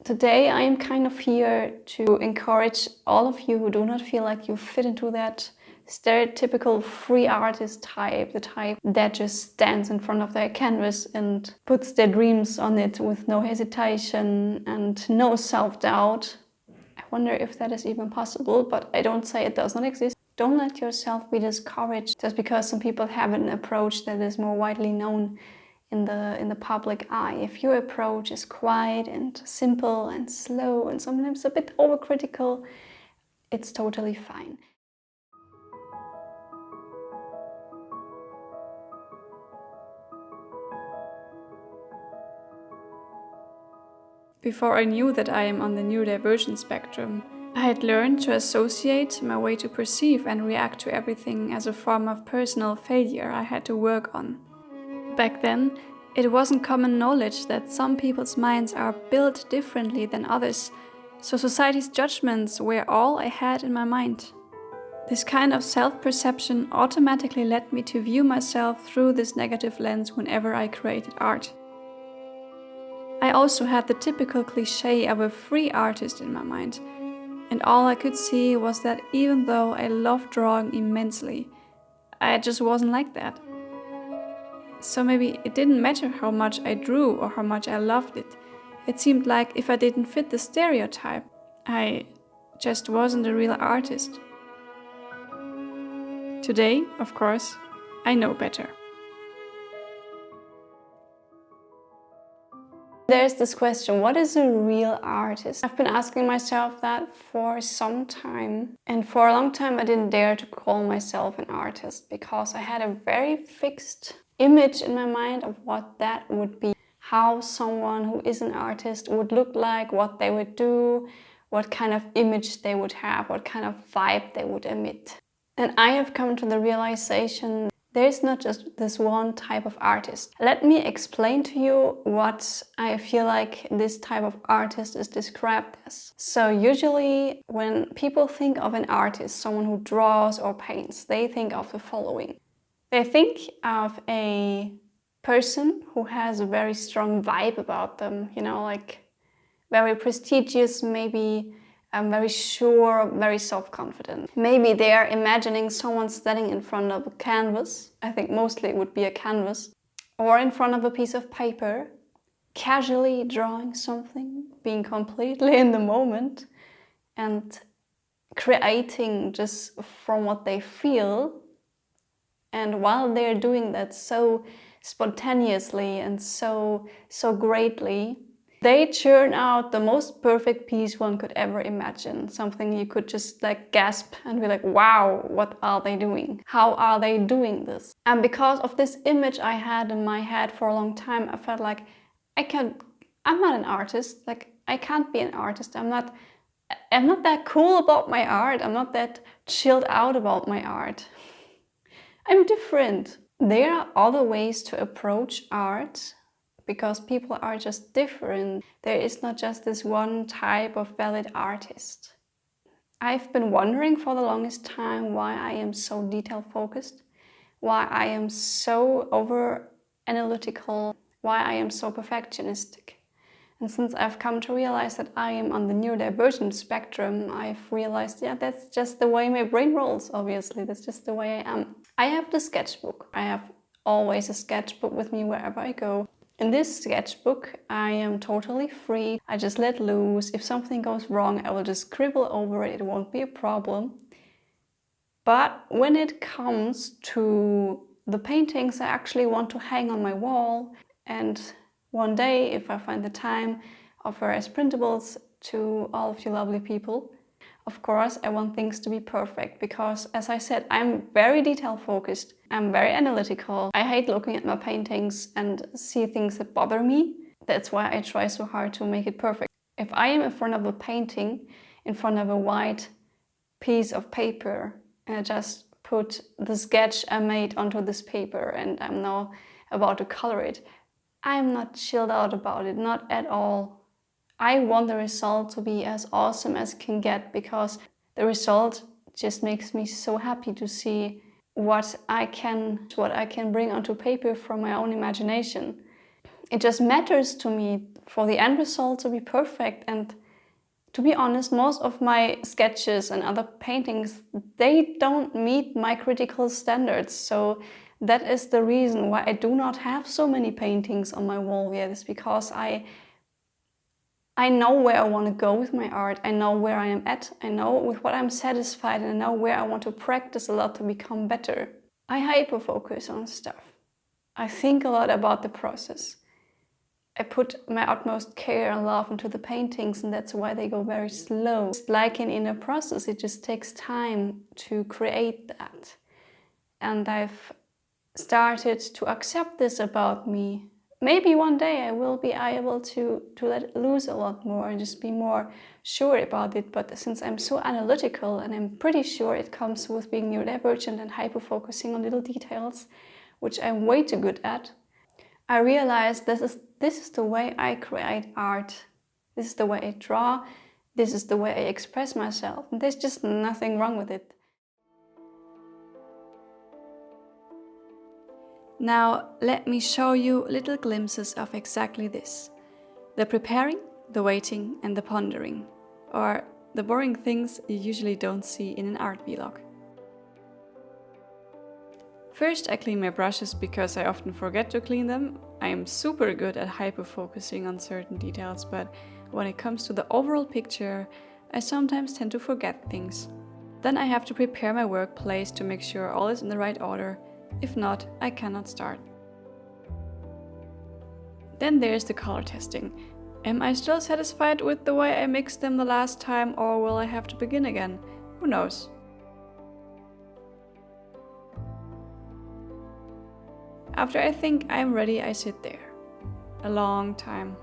Today I am kind of here to encourage all of you who do not feel like you fit into that stereotypical free artist type, the type that just stands in front of their canvas and puts their dreams on it with no hesitation and no self-doubt. I wonder if that is even possible, but I don't say it does not exist. Don't let yourself be discouraged just because some people have an approach that is more widely known in the public eye. If your approach is quiet and simple and slow and sometimes a bit overcritical, it's totally fine. Before I knew that I am on the neurodivergent spectrum, I had learned to associate my way to perceive and react to everything as a form of personal failure I had to work on. Back then, it wasn't common knowledge that some people's minds are built differently than others, so society's judgments were all I had in my mind. This kind of self-perception automatically led me to view myself through this negative lens whenever I created art. I also had the typical cliché of a free artist in my mind, and all I could see was that even though I loved drawing immensely, I just wasn't like that. So maybe it didn't matter how much I drew or how much I loved it. It seemed like if I didn't fit the stereotype, I just wasn't a real artist. Today, of course, I know better. There's this question, what is a real artist? I've been asking myself that for some time. And for a long time I didn't dare to call myself an artist because I had a very fixed image in my mind of what that would be. How someone who is an artist would look like, what they would do, what kind of image they would have, what kind of vibe they would emit. And I have come to the realization there is not just this one type of artist. Let me explain to you what I feel like this type of artist is described as. So usually when people think of an artist, someone who draws or paints, they think of the following. They think of a person who has a very strong vibe about them, you know, like very prestigious, maybe very sure, very self-confident. Maybe they are imagining someone standing in front of a canvas. I think mostly it would be a canvas. Or in front of a piece of paper, casually drawing something, being completely in the moment and creating just from what they feel. And while they're doing that so spontaneously and so greatly, they churn out the most perfect piece one could ever imagine. Something you could just like gasp and be like, wow, what are they doing? How are they doing this? And because of this image I had in my head for a long time, I felt like I'm not an artist. Like I can't be an artist. I'm not that cool about my art. I'm not that chilled out about my art. I'm different. There are other ways to approach art because people are just different. There is not just this one type of valid artist. I've been wondering for the longest time why I am so detail focused, why I am so over analytical, why I am so perfectionistic. And since I've come to realize that I am on the neurodivergent spectrum, I've realized, yeah, that's just the way my brain rolls, obviously. That's just the way I am. I have the sketchbook. I have always a sketchbook with me wherever I go. In this sketchbook, I am totally free. I just let loose. If something goes wrong, I will just scribble over it. It won't be a problem. But when it comes to the paintings I actually want to hang on my wall, and one day, if I find the time, offer as printables to all of you lovely people, of course, I want things to be perfect because, as I said, I'm very detail focused. I'm very analytical. I hate looking at my paintings and see things that bother me. That's why I try so hard to make it perfect. If I am in front of a painting, in front of a white piece of paper, and I just put the sketch I made onto this paper and I'm now about to color it, I'm not chilled out about it, not at all. I want the result to be as awesome as it can get because the result just makes me so happy to see what I can bring onto paper from my own imagination. It just matters to me for the end result to be perfect. And to be honest, most of my sketches and other paintings, they don't meet my critical standards. So that is the reason why I do not have so many paintings on my wall yet, is because I know where I want to go with my art. I know where I am at. I know with what I'm satisfied, and I know where I want to practice a lot to become better. I hyper-focus on stuff. I think a lot about the process. I put my utmost care and love into the paintings, and that's why they go very slow. It's like an inner process, it just takes time to create that. And I've started to accept this about me. Maybe one day I will be able to let it loose a lot more and just be more sure about it. But since I'm so analytical, and I'm pretty sure it comes with being neurodivergent and hyper-focusing on little details, which I'm way too good at, I realized this is the way I create art. This is the way I draw. This is the way I express myself. And there's just nothing wrong with it. Now, let me show you little glimpses of exactly this. The preparing, the waiting, and the pondering. Or the boring things you usually don't see in an art vlog. First, I clean my brushes because I often forget to clean them. I am super good at hyper-focusing on certain details, but when it comes to the overall picture, I sometimes tend to forget things. Then I have to prepare my workplace to make sure all is in the right order. If not, I cannot start. Then there's the color testing. Am I still satisfied with the way I mixed them the last time, or will I have to begin again? Who knows? After I think I'm ready, I sit there. A long time.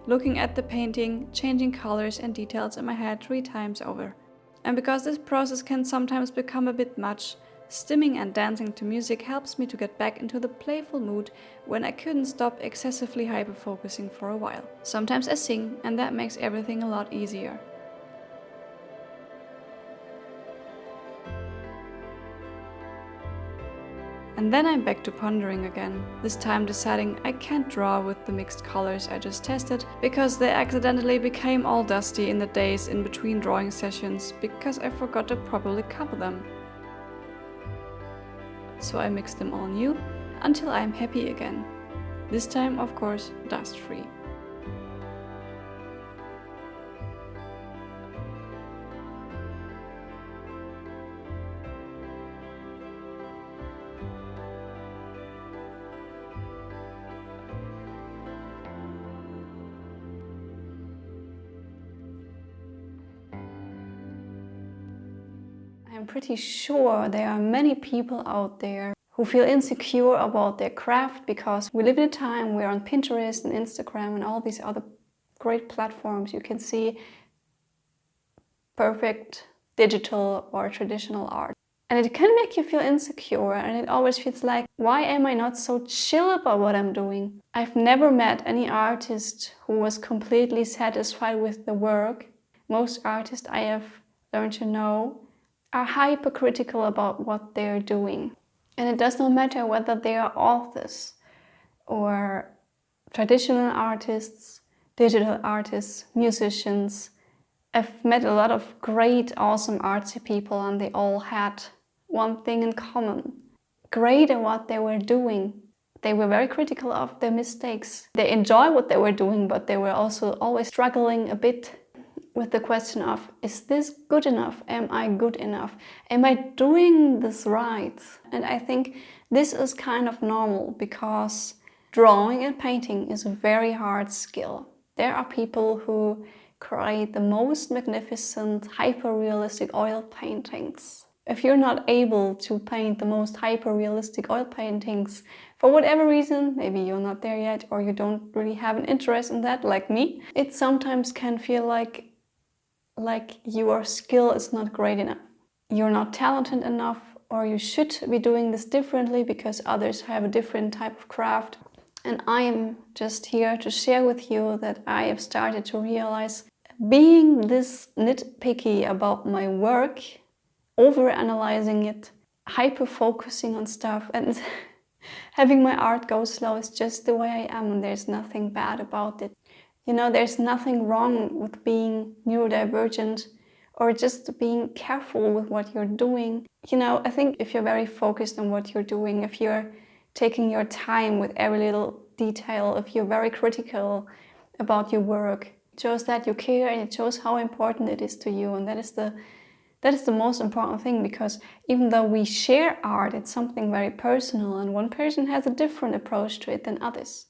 Looking at the painting, changing colors and details in my head 3 times over. And because this process can sometimes become a bit much, stimming and dancing to music helps me to get back into the playful mood when I couldn't stop excessively hyper-focusing for a while. Sometimes I sing, and that makes everything a lot easier. And then I'm back to pondering again, this time deciding I can't draw with the mixed colors I just tested because they accidentally became all dusty in the days in between drawing sessions because I forgot to properly cover them. So I mix them all new until I'm happy again. This time, of course, dust-free. I'm pretty sure there are many people out there who feel insecure about their craft because we live in a time where on Pinterest and Instagram and all these other great platforms you can see perfect digital or traditional art. And it can make you feel insecure, and it always feels like, why am I not so chill about what I'm doing? I've never met any artist who was completely satisfied with the work. Most artists I have learned to know are hypercritical about what they're doing. And it does not matter whether they are authors or traditional artists, digital artists, musicians. I've met a lot of great, awesome artsy people, and they all had one thing in common. Great at what they were doing. They were very critical of their mistakes. They enjoyed what they were doing, but they were also always struggling a bit with the question of, is this good enough? Am I good enough? Am I doing this right? And I think this is kind of normal because drawing and painting is a very hard skill. There are people who create the most magnificent, hyper-realistic oil paintings. If you're not able to paint the most hyper-realistic oil paintings, for whatever reason, maybe you're not there yet, or you don't really have an interest in that, like me, it sometimes can feel like your skill is not great enough. You're not talented enough, or you should be doing this differently because others have a different type of craft. And I am just here to share with you that I have started to realize being this nitpicky about my work, overanalyzing it, hyper-focusing on stuff, and having my art go slow is just the way I am, and there's nothing bad about it. You know, there's nothing wrong with being neurodivergent or just being careful with what you're doing. You know, I think if you're very focused on what you're doing, if you're taking your time with every little detail, if you're very critical about your work, it shows that you care and it shows how important it is to you. And that is the most important thing, because even though we share art, it's something very personal, and one person has a different approach to it than others.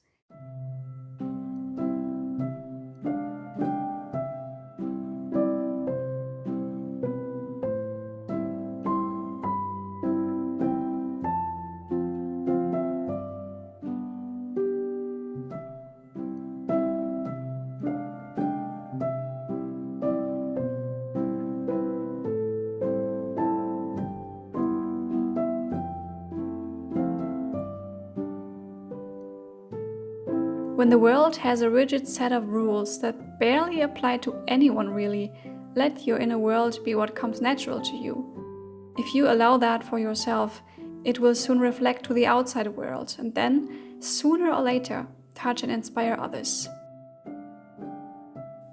When the world has a rigid set of rules that barely apply to anyone really, let your inner world be what comes natural to you. If you allow that for yourself, it will soon reflect to the outside world, and then, sooner or later, touch and inspire others.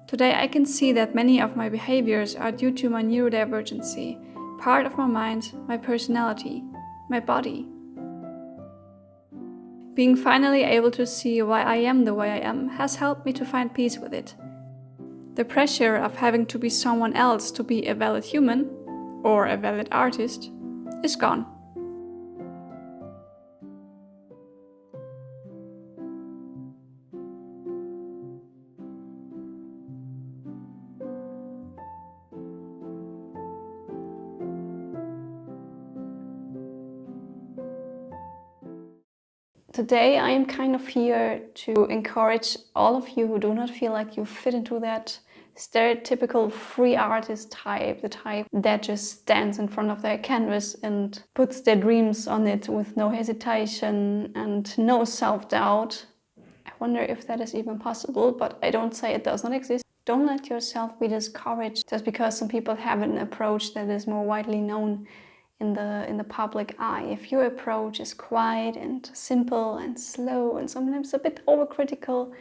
Today I can see that many of my behaviors are due to my neurodivergency, part of my mind, my personality, my body. Being finally able to see why I am the way I am has helped me to find peace with it. The pressure of having to be someone else to be a valid human, or a valid artist, is gone. Today I am kind of here to encourage all of you who do not feel like you fit into that stereotypical free artist type, the type that just stands in front of their canvas and puts their dreams on it with no hesitation and no self-doubt. I wonder if that is even possible, but I don't say it does not exist. Don't let yourself be discouraged just because some people have an approach that is more widely known in the public eye. If your approach is quiet and simple and slow and sometimes a bit overcritical,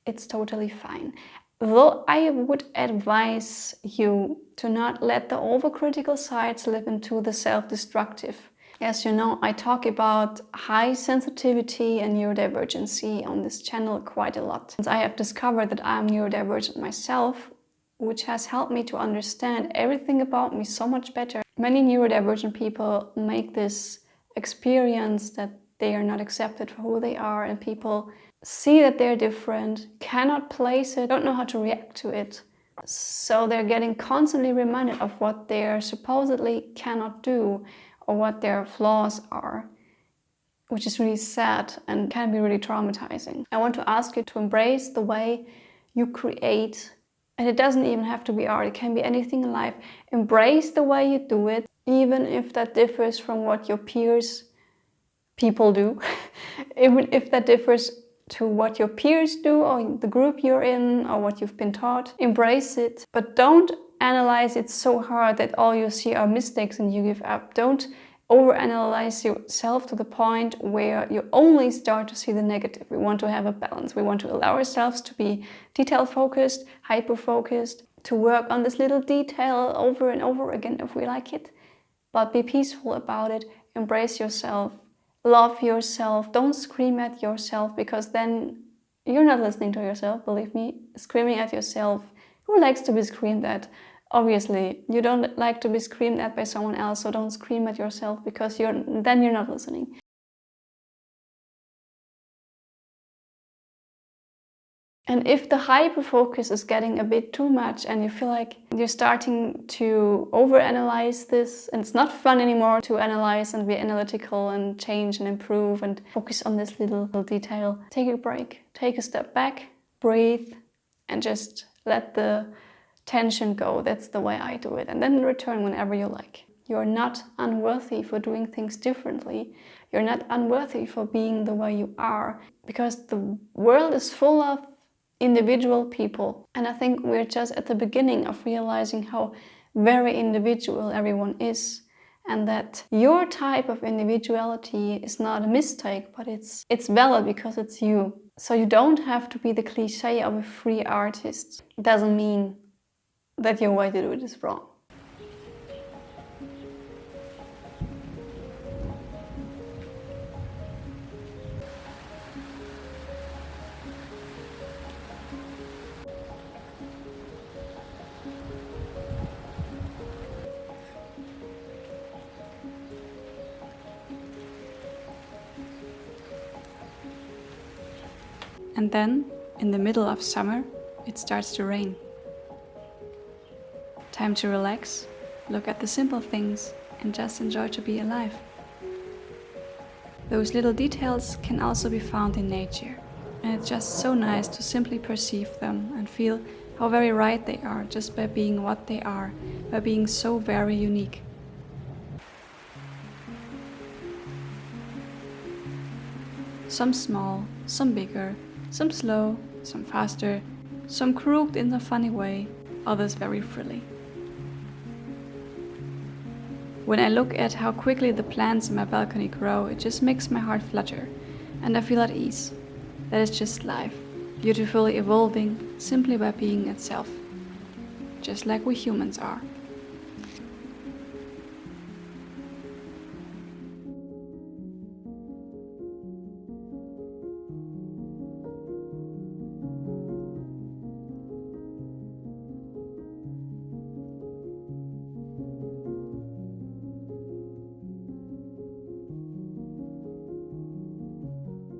it's totally fine. Though I would advise you to not let the overcritical side slip into the self-destructive. As you know, I talk about high sensitivity and neurodivergency on this channel quite a lot. Since I have discovered that I'm neurodivergent myself, which has helped me to understand everything about me so much better. Many neurodivergent people make this experience that they are not accepted for who they are, and people see that they're different, cannot place it, don't know how to react to it. So they're getting constantly reminded of what they supposedly cannot do or what their flaws are, which is really sad and can be really traumatizing. I want to ask you to embrace the way you create. And it doesn't even have to be art, it can be anything in life. Embrace the way you do it, even if that differs from what your people do. Even if that differs to what your peers do, or the group you're in, or what you've been taught. Embrace it, but don't analyze it so hard that all you see are mistakes and you give up. Don't overanalyze yourself to the point where you only start to see the negative. We want to have a balance. We want to allow ourselves to be detail-focused, hyper-focused, to work on this little detail over and over again if we like it. But be peaceful about it. Embrace yourself. Love yourself. Don't scream at yourself, because then you're not listening to yourself, believe me. Screaming at yourself. Who likes to be screamed at? Obviously, you don't like to be screamed at by someone else, so don't scream at yourself, because then you're not listening. And if the hyper-focus is getting a bit too much and you feel like you're starting to overanalyze this, and it's not fun anymore to analyze and be analytical and change and improve and focus on this little detail, take a break, take a step back, breathe, and just let the tension go. That's the way I do it. And then return whenever you like. You're not unworthy for doing things differently. You're not unworthy for being the way you are, because the world is full of individual people. And I think we're just at the beginning of realizing how very individual everyone is, and that your type of individuality is not a mistake, but it's valid because it's you. So you don't have to be the cliche of a free artist. It doesn't mean that your way to do it is wrong. And then, in the middle of summer, it starts to rain. Time to relax, look at the simple things, and just enjoy to be alive. Those little details can also be found in nature, and it's just so nice to simply perceive them and feel how very right they are just by being what they are, by being so very unique. Some small, some bigger, some slow, some faster, some crooked in a funny way, others very frilly. When I look at how quickly the plants in my balcony grow, it just makes my heart flutter, and I feel at ease. That is just life, beautifully evolving simply by being itself, just like we humans are.